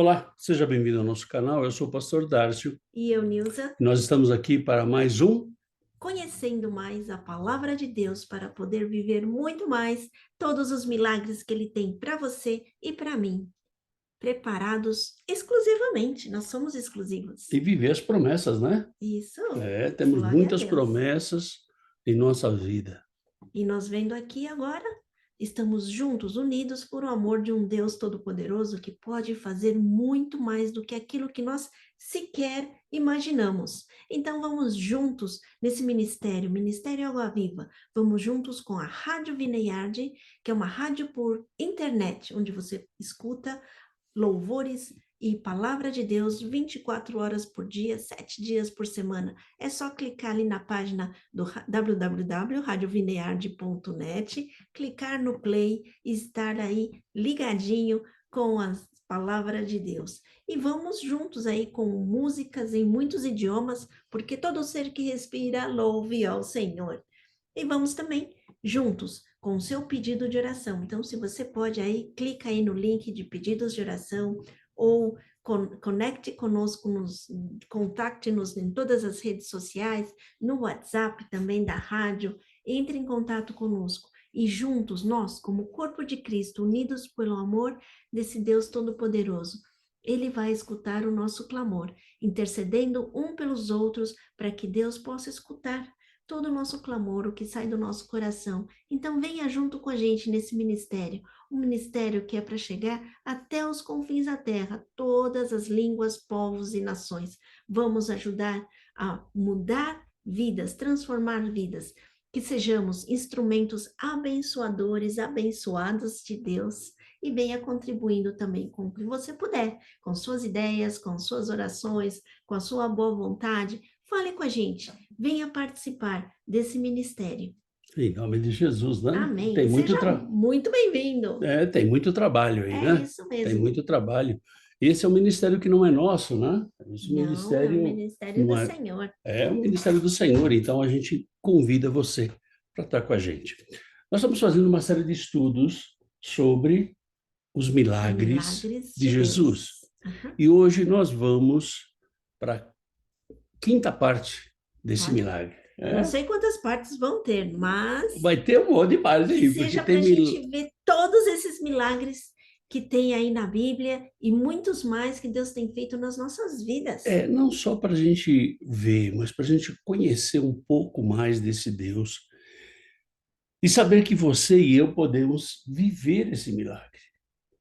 Olá, seja bem-vindo ao nosso canal. Eu sou o pastor Dárcio E eu, Nilza, e nós estamos aqui para mais um. conhecendo mais a palavra de Deus para poder viver muito mais todos os milagres que Ele tem para você e para mim, preparados exclusivamente, nós somos exclusivos. E viver as promessas, né? Isso, Temos glória a muitas Deus. promessas em nossa vida. E nós vendo aqui agora, estamos juntos, unidos por o amor de um Deus Todo-Poderoso que pode fazer muito mais do que aquilo que nós sequer imaginamos. Então vamos juntos nesse ministério, Ministério Água Viva. Vamos juntos com a Rádio Vineyard, que é uma rádio por internet, onde você escuta louvores e palavra de Deus 24 horas por dia, 7 dias por semana. É só clicar ali na página do www.radiovinearde.net, clicar no play e estar aí ligadinho com as palavras de Deus. E vamos juntos aí com músicas em muitos idiomas, porque todo ser que respira louve ao Senhor. E vamos também juntos com o seu pedido de oração. Então, se você pode aí, clica aí no link de pedidos de oração ou conecte conosco, contacte-nos em todas as redes sociais, no WhatsApp também da rádio, entre em contato conosco. E juntos, nós, como corpo de Cristo, unidos pelo amor desse Deus Todo-Poderoso, Ele vai escutar o nosso clamor, intercedendo um pelos outros para que Deus possa escutar todo o nosso clamor, o que sai do nosso coração. Então venha junto com a gente nesse ministério, um ministério que é para chegar até os confins da terra, todas as línguas, povos e nações. Vamos ajudar a mudar vidas, transformar vidas, que sejamos instrumentos abençoadores, abençoados de Deus. E venha contribuindo também com o que você puder, com suas ideias, com suas orações, com a sua boa vontade. Fale com a gente, venha participar desse ministério. Em nome de Jesus, né? Amém. Tem muito, Seja muito bem-vindo. tem muito trabalho aí, É né? isso Tem mesmo. muito trabalho. Esse é um ministério que não é nosso, né? Esse Não, é o ministério ministério não do é, Senhor. é o ministério do Senhor, então a gente convida você para estar com a gente. Nós estamos fazendo uma série de estudos sobre os milagres Milagres de de Jesus. Deus. Aham. E hoje nós vamos para a quinta parte desse Olha, milagre. não sei quantas partes vão ter, mas Vai ter um monte de parte que aí, porque seja para tem a mil... gente ver todos esses milagres que tem aí na Bíblia e muitos mais que Deus tem feito nas nossas vidas. Não só para a gente ver, mas para a gente conhecer um pouco mais desse Deus e saber que você e eu podemos viver esse milagre.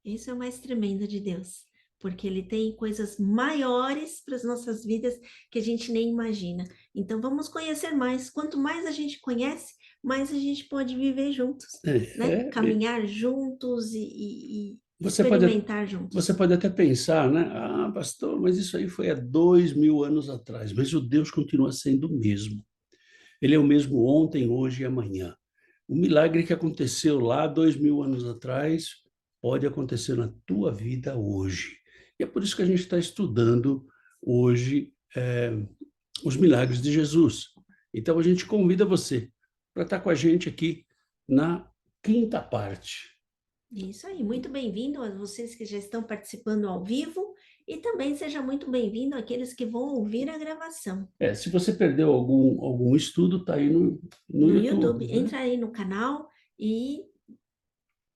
Isso é o mais tremendo de Deus, porque Ele tem coisas maiores para as nossas vidas que a gente nem imagina. Então vamos conhecer mais. Quanto mais a gente conhece, mais a gente pode viver juntos, né? Caminhar juntos e Você pode, experimentar você juntos. pode até pensar, né? Ah, pastor, mas isso aí foi há 2000 anos atrás. Mas o Deus continua sendo o mesmo. Ele é o mesmo ontem, hoje e amanhã. O milagre que aconteceu lá 2000 anos atrás pode acontecer na tua vida hoje. E é por isso que a gente está estudando hoje os milagres de Jesus. Então a gente convida você para estar com a gente aqui na quinta parte. Isso aí, muito bem-vindo a vocês que já estão participando ao vivo e também seja muito bem-vindo àqueles que vão ouvir a gravação Se você perdeu algum estudo, está aí no no YouTube, YouTube. né? Entra aí no canal e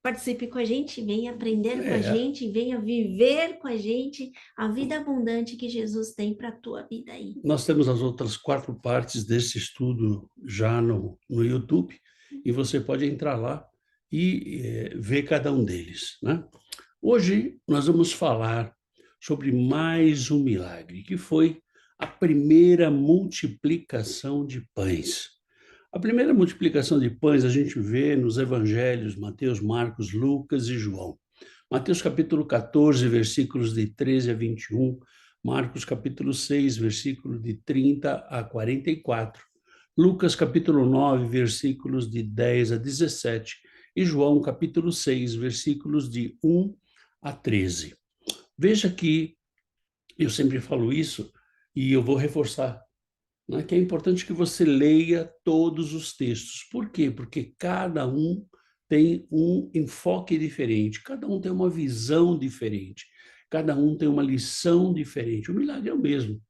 participe com a gente, venha aprender com a É, gente, venha viver com a gente a vida abundante que Jesus tem para a tua vida aí. nós temos as outras quatro partes desse estudo já no YouTube, e você pode entrar lá e ver cada um deles, né? Hoje nós vamos falar sobre mais um milagre, que foi a primeira multiplicação de pães. A primeira multiplicação de pães a gente vê nos evangelhos Mateus, Marcos, Lucas e João. Mateus capítulo 14, versículos de 13 a 21, Marcos capítulo 6, versículo de 30 a 44, Lucas capítulo 9, versículos de 10 a 17 e João capítulo 6, versículos de 1 a 13. Veja que eu sempre falo isso e eu vou reforçar, né, que é importante que você leia todos os textos. Por quê? Porque cada um tem um enfoque diferente, cada um tem uma visão diferente, cada um tem uma lição diferente. O milagre é o mesmo,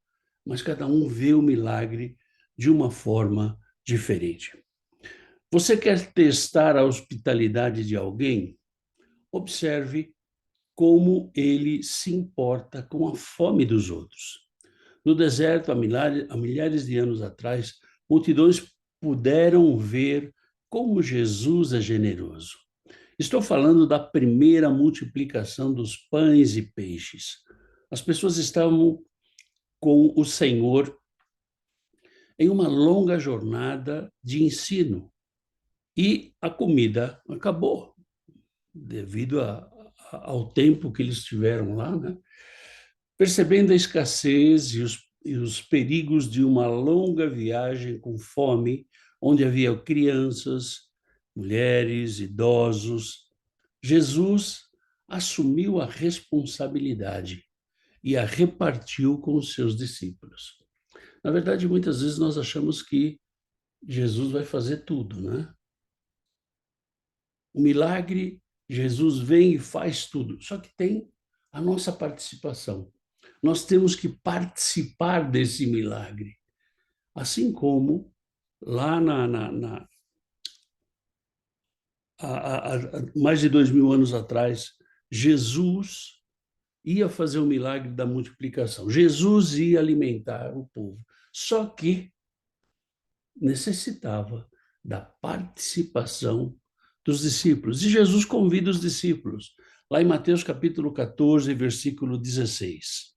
mas cada um vê o milagre de uma forma diferente. Você quer testar a hospitalidade de alguém? Observe como ele se importa com a fome dos outros. No deserto, há milhares de anos atrás, multidões puderam ver como Jesus é generoso. Estou falando da primeira multiplicação dos pães e peixes. As pessoas estavam com o Senhor em uma longa jornada de ensino e a comida acabou devido ao tempo que eles tiveram lá, né? Percebendo a escassez e os perigos de uma longa viagem com fome, onde havia crianças, mulheres, idosos, Jesus assumiu a responsabilidade e a repartiu com os seus discípulos. Na verdade, muitas vezes nós achamos que Jesus vai fazer tudo, né? O milagre, Jesus vem e faz tudo, só que tem a nossa participação. Nós temos que participar desse milagre. Assim como lá há mais de 2000 anos atrás, Jesus ia fazer o milagre da multiplicação. Jesus ia alimentar o povo. Só que necessitava da participação dos discípulos. E Jesus convida os discípulos, lá em Mateus capítulo 14, versículo 16.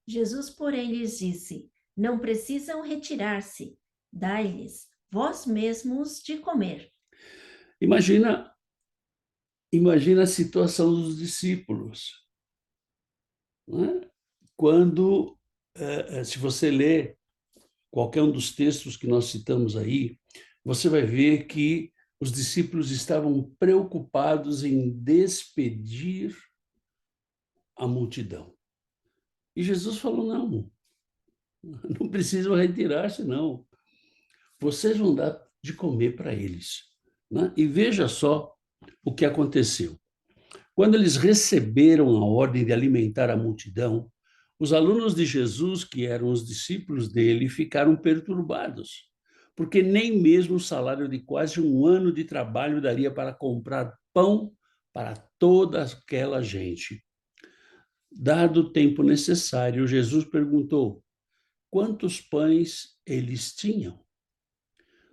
Jesus, porém, lhes disse: Não precisam retirar-se, dai-lhes vós mesmos de comer. Imagina, imagina a situação dos discípulos, né? Quando, se você ler qualquer um dos textos que nós citamos aí, você vai ver que os discípulos estavam preocupados em despedir a multidão. E Jesus falou: não, não precisam retirar-se, não. Vocês vão dar de comer para eles, né? E veja só o que aconteceu. Quando eles receberam a ordem de alimentar a multidão, os alunos de Jesus, que eram os discípulos dele, ficaram perturbados, porque nem mesmo o salário de quase um ano de trabalho daria para comprar pão para toda aquela gente. Dado o tempo necessário, Jesus perguntou: quantos pães eles tinham?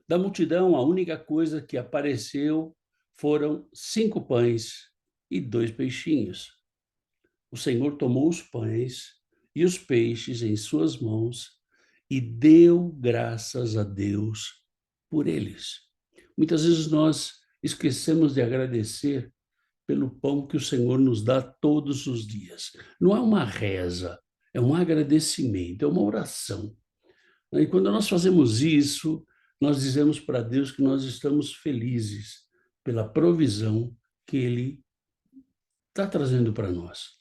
Da multidão, a única coisa que apareceu foram 5 pães e 2 peixinhos. O Senhor tomou os pães e os peixes em suas mãos e deu graças a Deus por eles. Muitas vezes nós esquecemos de agradecer pelo pão que o Senhor nos dá todos os dias. Não é uma reza, é um agradecimento, é uma oração. E quando nós fazemos isso, nós dizemos para Deus que nós estamos felizes pela provisão que Ele está trazendo para nós.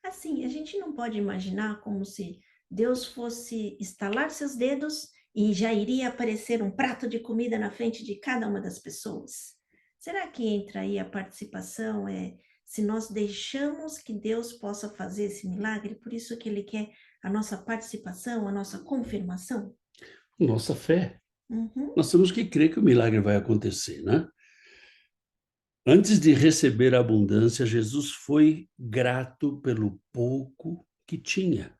Assim, a gente não pode imaginar como se Deus fosse estalar seus dedos e já iria aparecer um prato de comida na frente de cada uma das pessoas. Será que entra aí a participação? Se nós deixamos que Deus possa fazer esse milagre, por isso que Ele quer a nossa participação, a nossa confirmação? Nossa fé. Uhum. Nós temos que crer que o milagre vai acontecer, né? Antes de receber a abundância, Jesus foi grato pelo pouco que tinha.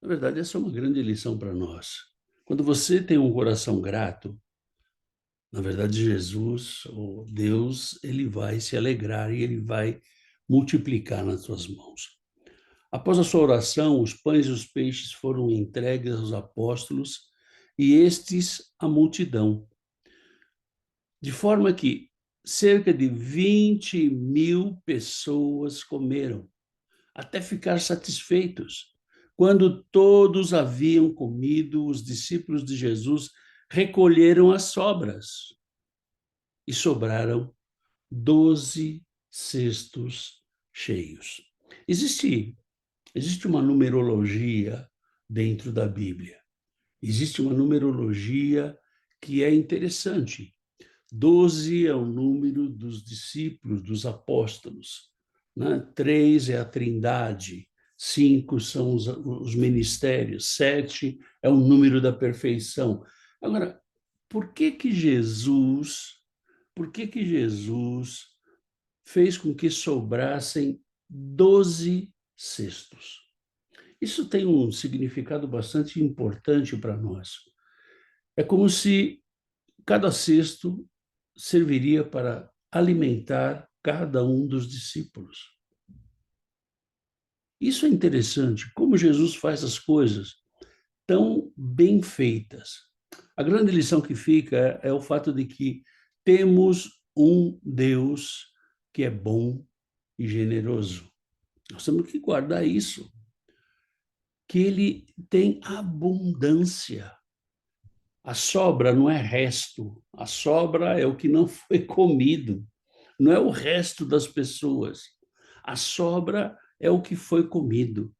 Na verdade, essa é uma grande lição para nós. Quando você tem um coração grato, na verdade, Jesus, ou Deus, ele vai se alegrar e ele vai multiplicar nas suas mãos. Após a sua oração, os pães e os peixes foram entregues aos apóstolos e estes à multidão, de forma que cerca de 20.000 pessoas comeram, até ficar satisfeitos. Quando todos haviam comido, os discípulos de Jesus recolheram as sobras e sobraram 12 cestos cheios. Existe uma numerologia dentro da Bíblia. Existe uma numerologia que é interessante. 12 é o número dos discípulos, dos apóstolos. né? 3 é a Trindade, 5 são os ministérios, 7 é o número da perfeição. Agora, por que que Jesus fez com que sobrassem 12 cestos? Isso tem um significado bastante importante para nós. É como se cada cesto serviria para alimentar cada um dos discípulos. Isso é interessante, como Jesus faz as coisas tão bem feitas. A grande lição que fica é o fato de que temos um Deus que é bom e generoso. Nós temos que guardar isso, que ele tem abundância. A sobra não é resto, a sobra é o que não foi comido, não é o resto das pessoas. A sobra é o que foi comido.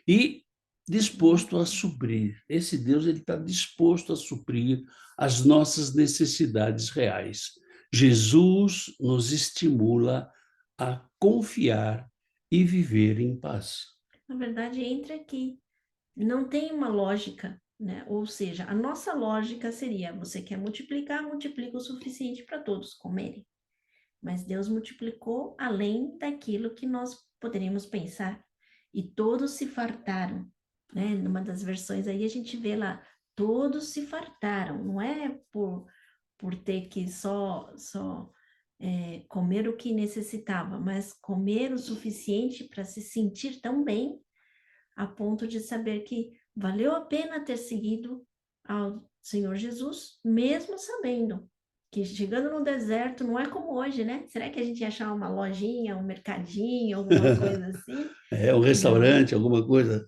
E disposto a suprir. Esse Deus ele está disposto a suprir as nossas necessidades reais. Jesus nos estimula a confiar e viver em paz. Na verdade, entra aqui. Não tem uma lógica, né? Ou seja, a nossa lógica seria: você quer multiplicar, multiplica o suficiente para todos comerem. Mas Deus multiplicou além daquilo que nós poderíamos pensar. E todos se fartaram, né? Numa das versões aí a gente vê lá, todos se fartaram. Não é por ter que só comer o que necessitava, mas comer o suficiente para se sentir tão bem a ponto de saber que valeu a pena ter seguido ao Senhor Jesus, mesmo sabendo que chegando no deserto não é como hoje, né? Será que a gente ia achar uma lojinha, um mercadinho, alguma coisa assim? É um Não, restaurante, alguma coisa.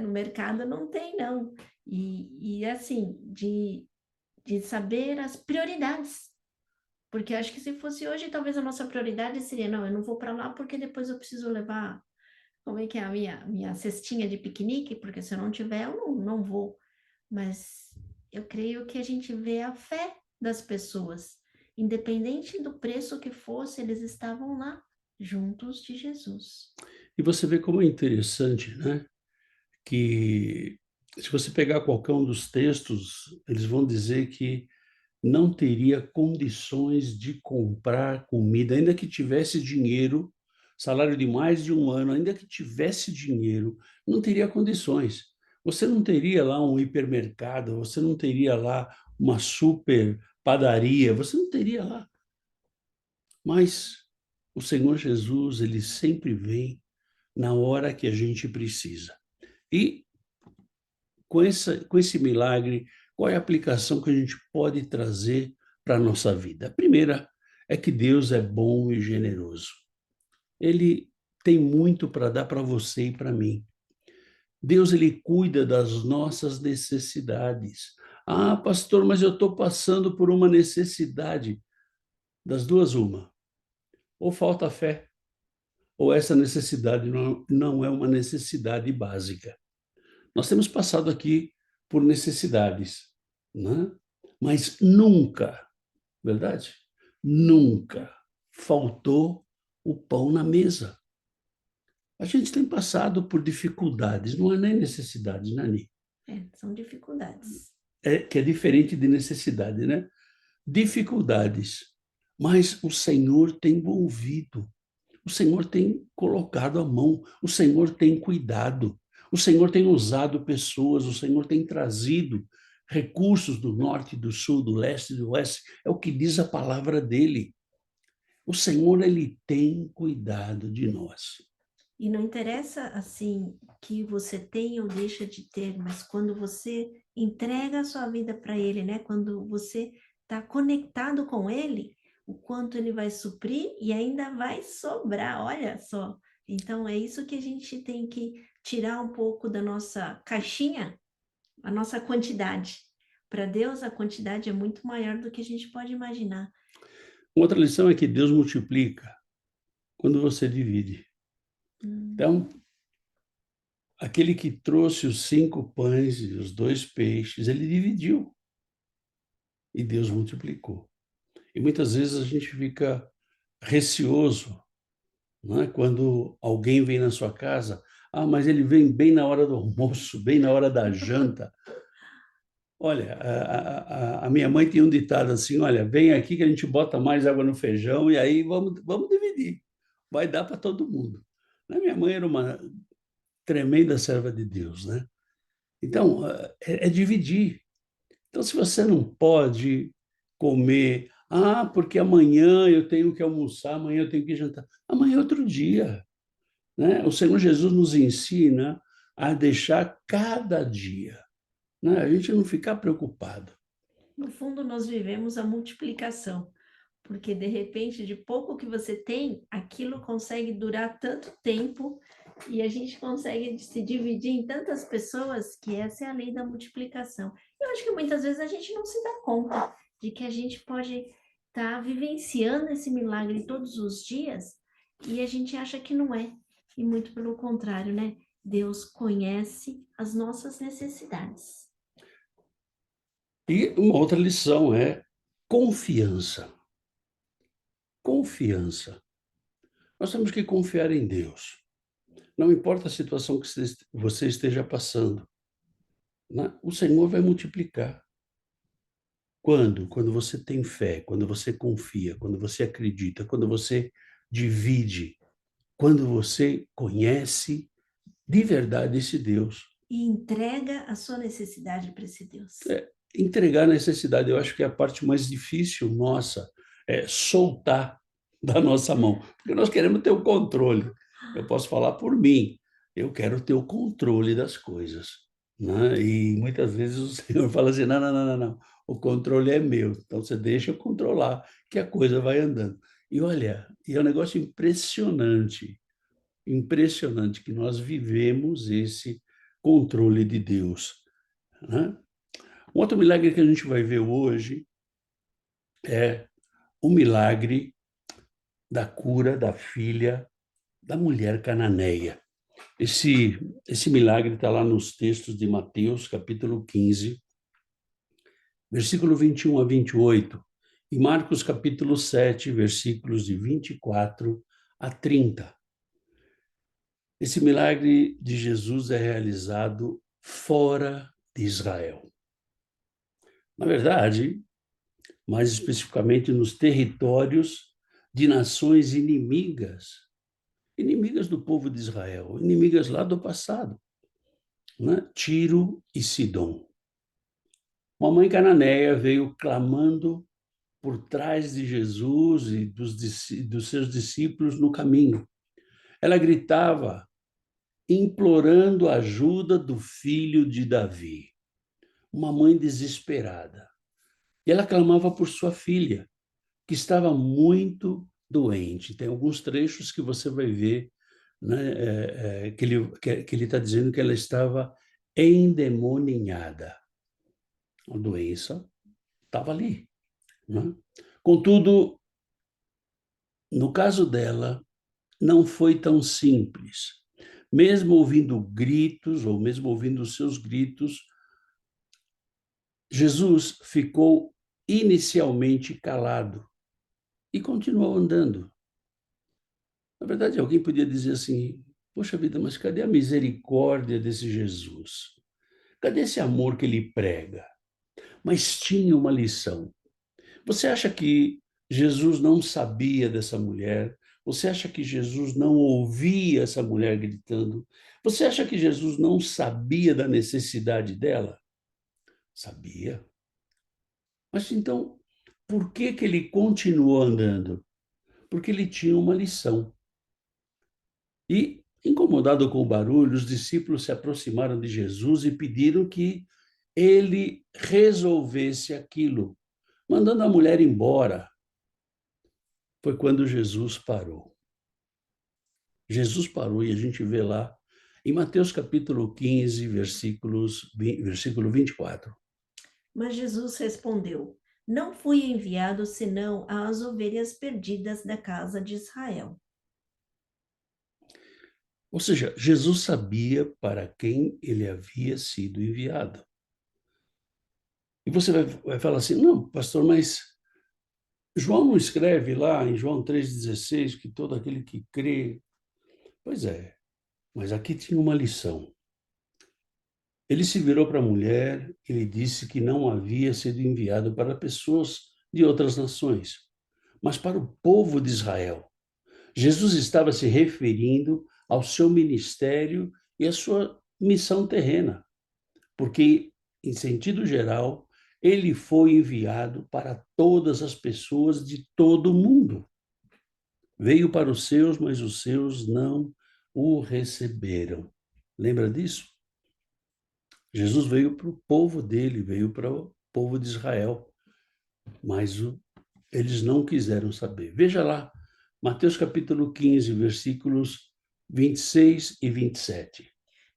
no mercado não tem, não. E assim, de saber as prioridades. Porque acho que se fosse hoje, talvez a nossa prioridade seria: não, eu não vou para lá porque depois eu preciso levar como é que é a minha cestinha de piquenique, porque se eu não tiver, eu não vou. Mas eu creio que a gente vê a fé das pessoas. Independente do preço que fosse, eles estavam lá, juntos de Jesus. E você vê como é interessante, né? Que se você pegar qualquer um dos textos, eles vão dizer que não teria condições de comprar comida, ainda que tivesse dinheiro, salário de mais de um ano, ainda que tivesse dinheiro, não teria condições. Você não teria lá um hipermercado, você não teria lá uma super padaria, você não teria lá. Mas o Senhor Jesus, ele sempre vem na hora que a gente precisa. E com esse milagre, qual é a aplicação que a gente pode trazer para a nossa vida? A primeira é que Deus é bom e generoso. Ele tem muito para dar para você e para mim. Deus, ele cuida das nossas necessidades. Ah, pastor, mas eu estou passando por uma necessidade. Das duas, uma. Ou falta fé, ou essa necessidade não é uma necessidade básica. Nós temos passado aqui por necessidades, né? Mas nunca, verdade? Nunca faltou o pão na mesa. A gente tem passado por dificuldades, não é nem necessidades, Nani. São dificuldades. É que é diferente de necessidade, né? Dificuldades. Mas o Senhor tem envolvido, o Senhor tem colocado a mão, o Senhor tem cuidado, o Senhor tem usado pessoas, o Senhor tem trazido recursos do norte, do sul, do leste e do oeste. É o que diz a palavra dele. O Senhor, ele tem cuidado de nós. E não interessa assim que você tenha ou deixa de ter, mas quando você entrega a sua vida para Ele, né? Quando você está conectado com Ele, o quanto Ele vai suprir e ainda vai sobrar, olha só. Então é isso que a gente tem que tirar um pouco da nossa caixinha, a nossa quantidade. Para Deus, a quantidade é muito maior do que a gente pode imaginar. Outra lição é que Deus multiplica quando você divide. Então, aquele que trouxe os 5 pães e os 2 peixes, ele dividiu e Deus multiplicou. E muitas vezes a gente fica receoso, não é? Quando alguém vem na sua casa, mas ele vem bem na hora do almoço, bem na hora da janta. Olha, a minha mãe tinha um ditado assim, olha, vem aqui que a gente bota mais água no feijão e aí vamos dividir. Vai dar para todo mundo. A minha mãe era uma tremenda serva de Deus, né? Então, é dividir. Então, se você não pode comer, porque amanhã eu tenho que almoçar, amanhã eu tenho que jantar. Amanhã é outro dia, né? O Senhor Jesus nos ensina a deixar cada dia, né? A gente não ficar preocupado. No fundo, nós vivemos a multiplicação, porque de repente, de pouco que você tem, aquilo consegue durar tanto tempo e a gente consegue se dividir em tantas pessoas que essa é a lei da multiplicação. Eu acho que muitas vezes a gente não se dá conta de que a gente pode estar vivenciando esse milagre todos os dias e a gente acha que não é. E muito pelo contrário, né? Deus conhece as nossas necessidades. E uma outra lição é confiança. Confiança. Nós temos que confiar em Deus. Não importa a situação que você esteja passando, né? O Senhor vai multiplicar. Quando? Quando você tem fé, quando você confia, quando você acredita, quando você divide, quando você conhece de verdade esse Deus. E entrega a sua necessidade para esse Deus. Entregar a necessidade, eu acho que é a parte mais difícil nossa, é soltar da nossa mão, porque nós queremos ter o controle. Eu posso falar por mim, eu quero ter o controle das coisas, né? E muitas vezes o Senhor fala assim, não, não, não, não, não, o controle é meu, então você deixa eu controlar, que a coisa vai andando. E olha, e é um negócio impressionante, impressionante que nós vivemos esse controle de Deus, né? Um outro milagre que a gente vai ver hoje é o milagre da cura da filha da mulher cananeia. Esse milagre está lá nos textos de Mateus, capítulo 15, versículo 21 a 28, e Marcos, capítulo 7, versículos de 24 a 30. Esse milagre de Jesus é realizado fora de Israel. Na verdade, mais especificamente nos territórios de nações inimigas do povo de Israel, inimigas lá do passado, né? Tiro e Sidom. Uma mãe cananeia veio clamando por trás de Jesus e dos seus discípulos no caminho. Ela gritava, implorando a ajuda do filho de Davi. Uma mãe desesperada. E ela clamava por sua filha, que estava muito doente. Tem alguns trechos que você vai ver, né, que ele está dizendo que ela estava endemoninhada. A doença estava ali, né? Contudo, no caso dela, não foi tão simples. Mesmo ouvindo gritos, ou mesmo ouvindo os seus gritos, Jesus ficou inicialmente calado e continuou andando. Na verdade, alguém podia dizer assim: poxa vida, mas cadê a misericórdia desse Jesus? Cadê esse amor que ele prega? Mas tinha uma lição. Você acha que Jesus não sabia dessa mulher? Você acha que Jesus não ouvia essa mulher gritando? Você acha que Jesus não sabia da necessidade dela? Sabia. Mas então, por que que ele continuou andando? Porque ele tinha uma lição. E, incomodado com o barulho, os discípulos se aproximaram de Jesus e pediram que ele resolvesse aquilo, mandando a mulher embora. Foi quando Jesus parou. Jesus parou e a gente vê lá em Mateus capítulo 15, versículo 24. Mas Jesus respondeu: Não fui enviado senão às ovelhas perdidas da casa de Israel. Ou seja, Jesus sabia para quem ele havia sido enviado. E você vai falar assim, não, pastor, mas João não escreve lá em João 3,16 que todo aquele que crê. Pois é, mas aqui tinha uma lição. Ele se virou para a mulher e lhe disse que não havia sido enviado para pessoas de outras nações, mas para o povo de Israel. Jesus estava se referindo ao seu ministério e à sua missão terrena, porque, em sentido geral, ele foi enviado para todas as pessoas de todo o mundo. Veio para os seus, mas os seus não o receberam. Lembra disso? Jesus veio para o povo dele, veio para o povo de Israel, mas eles não quiseram saber. Veja lá, Mateus capítulo 15, versículos 26 e 27.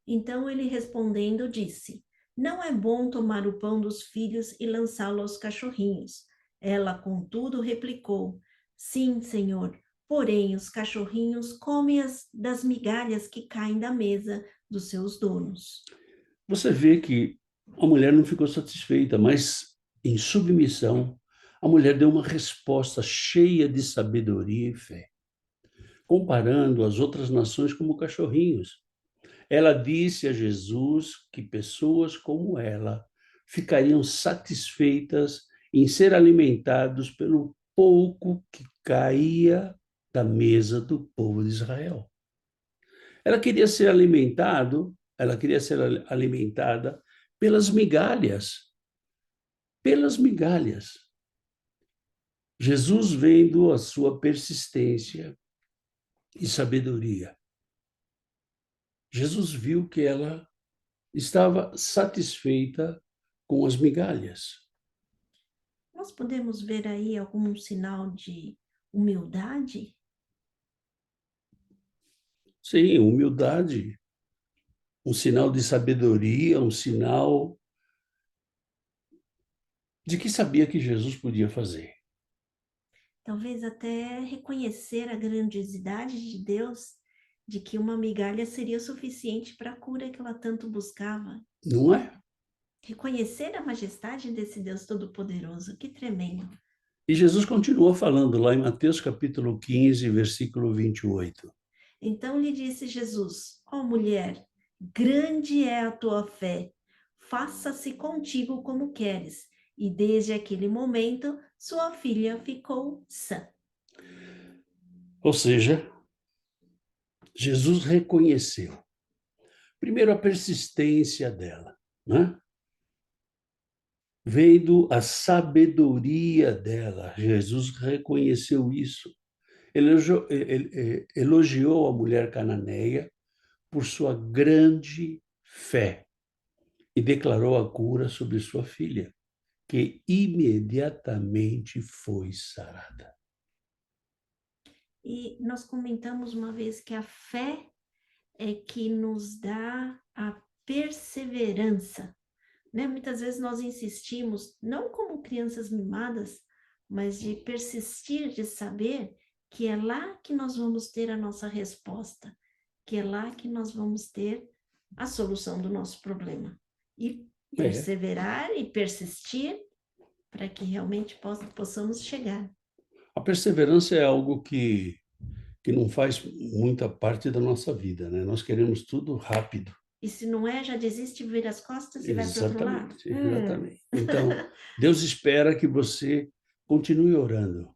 Então ele respondendo disse: Não é bom tomar o pão dos filhos e lançá-lo aos cachorrinhos. Ela, contudo, replicou: Sim, senhor, porém os cachorrinhos comem das migalhas que caem da mesa dos seus donos. Você vê que a mulher não ficou satisfeita, mas em submissão, a mulher deu uma resposta cheia de sabedoria e fé, comparando as outras nações como cachorrinhos. Ela disse a Jesus que pessoas como ela ficariam satisfeitas em ser alimentados pelo pouco que caía da mesa do povo de Israel. Ela queria ser alimentada pelas migalhas, pelas migalhas. Jesus, vendo a sua persistência e sabedoria, Jesus viu que ela estava satisfeita com as migalhas. Nós podemos ver aí algum sinal de humildade? Sim, humildade, um sinal de sabedoria, um sinal de que sabia que Jesus podia fazer. Talvez até reconhecer a grandiosidade de Deus, de que uma migalha seria o suficiente para a cura que ela tanto buscava. Não é? Reconhecer a majestade desse Deus Todo-Poderoso, que tremendo. E Jesus continuou falando lá em Mateus capítulo 15, versículo 28. Então lhe disse Jesus: Ó mulher, grande é a tua fé, faça-se contigo como queres. E desde aquele momento, sua filha ficou sã. Ou seja, Jesus reconheceu, primeiro, a persistência dela, né? Vendo a sabedoria dela, Jesus reconheceu isso. Elogiou a mulher cananeia por sua grande fé e declarou a cura sobre sua filha, que imediatamente foi sarada. E nós comentamos uma vez que a fé é que nos dá a perseverança, né? Muitas vezes nós insistimos, não como crianças mimadas, mas de persistir, de saber que é lá que nós vamos ter a nossa resposta, que é lá que nós vamos ter a solução do nosso problema. E É, perseverar e persistir para que realmente possamos chegar. a perseverança é algo que não faz muita parte da nossa vida, né? Nós queremos tudo rápido. E se não é, já desiste, vira as costas e vai para o outro lado? Exatamente, exatamente. Então, Deus espera que você continue orando.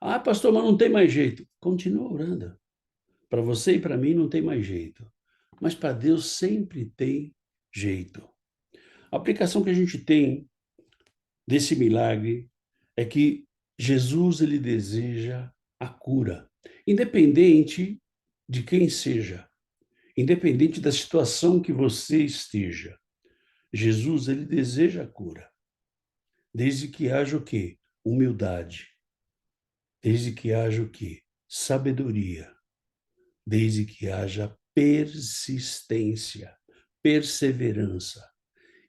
Ah, pastor, mas não tem mais jeito. Continua orando. Para você e para mim não tem mais jeito. Mas para Deus sempre tem jeito. A aplicação que a gente tem desse milagre é que Jesus ele deseja a cura, independente de quem seja, independente da situação que você esteja. Jesus ele deseja a cura, desde que haja o quê? Humildade, desde que haja o quê? Sabedoria, desde que haja persistência, perseverança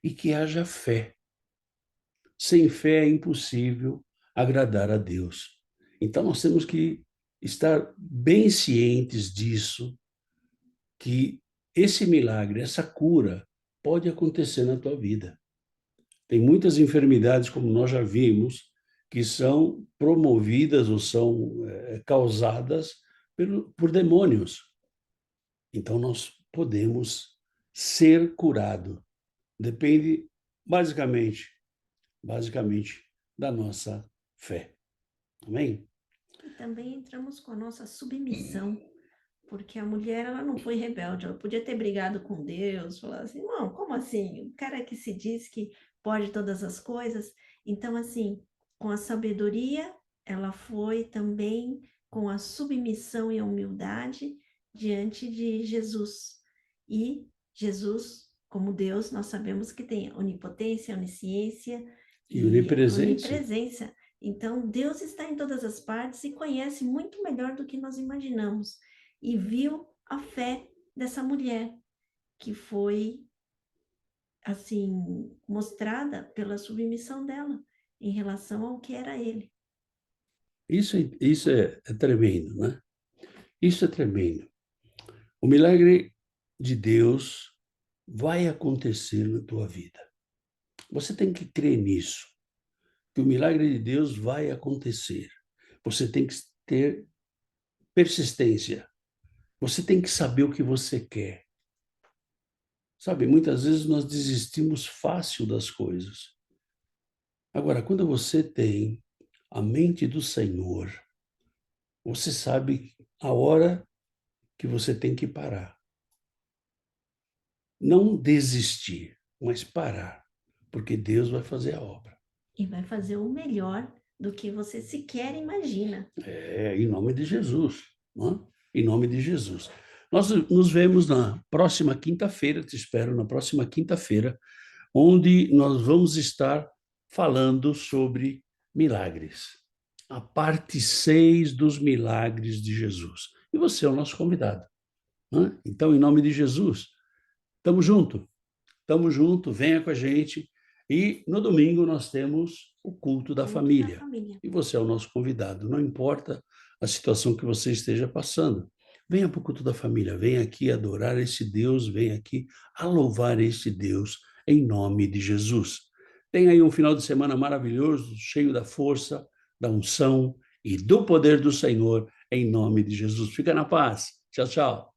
e que haja fé. Sem fé é impossível agradar a Deus. Então nós temos que estar bem cientes disso, que esse milagre, essa cura, pode acontecer na tua vida. Tem muitas enfermidades, como nós já vimos, que são promovidas ou são causadas por demônios. Então, nós podemos ser curados. Depende, basicamente, da nossa fé. Amém? E também entramos com a nossa submissão, porque a mulher, ela não foi rebelde, ela podia ter brigado com Deus, falar assim, não, como assim? O cara que se diz que pode todas as coisas. Então, assim, com a sabedoria, ela foi também com a submissão e a humildade diante de Jesus. E Jesus, como Deus, nós sabemos que tem onipotência, onisciência E e onipresença. onipresença. Então, Deus está em todas as partes e conhece muito melhor do que nós imaginamos. E viu a fé dessa mulher, que foi, assim, mostrada pela submissão dela em relação ao que era ele. Isso é tremendo, né? Isso é tremendo. O milagre de Deus vai acontecer na tua vida. Você tem que crer nisso, que o milagre de Deus vai acontecer. Você tem que ter persistência. Você tem que saber o que você quer. Sabe, muitas vezes nós desistimos fácil das coisas. Agora, quando você tem a mente do Senhor, você sabe a hora que você tem que parar. Não desistir, mas parar, porque Deus vai fazer a obra. E vai fazer o melhor do que você sequer imagina. Em nome de Jesus, não é? Em nome de Jesus. Nós nos vemos na próxima quinta-feira, te espero na próxima quinta-feira, onde nós vamos estar falando sobre milagres. A parte 6 dos milagres de Jesus. E você é o nosso convidado. Não é? Então, em nome de Jesus, estamos junto, venha com a gente. E no domingo nós temos o culto da Culto da família. família. E você é o nosso convidado, não importa a situação que você esteja passando. Venha para o culto da família, venha aqui adorar esse Deus, venha aqui a louvar esse Deus em nome de Jesus. Tenha aí um final de semana maravilhoso, cheio da força, da unção e do poder do Senhor em nome de Jesus. Fica na paz. Tchau, tchau.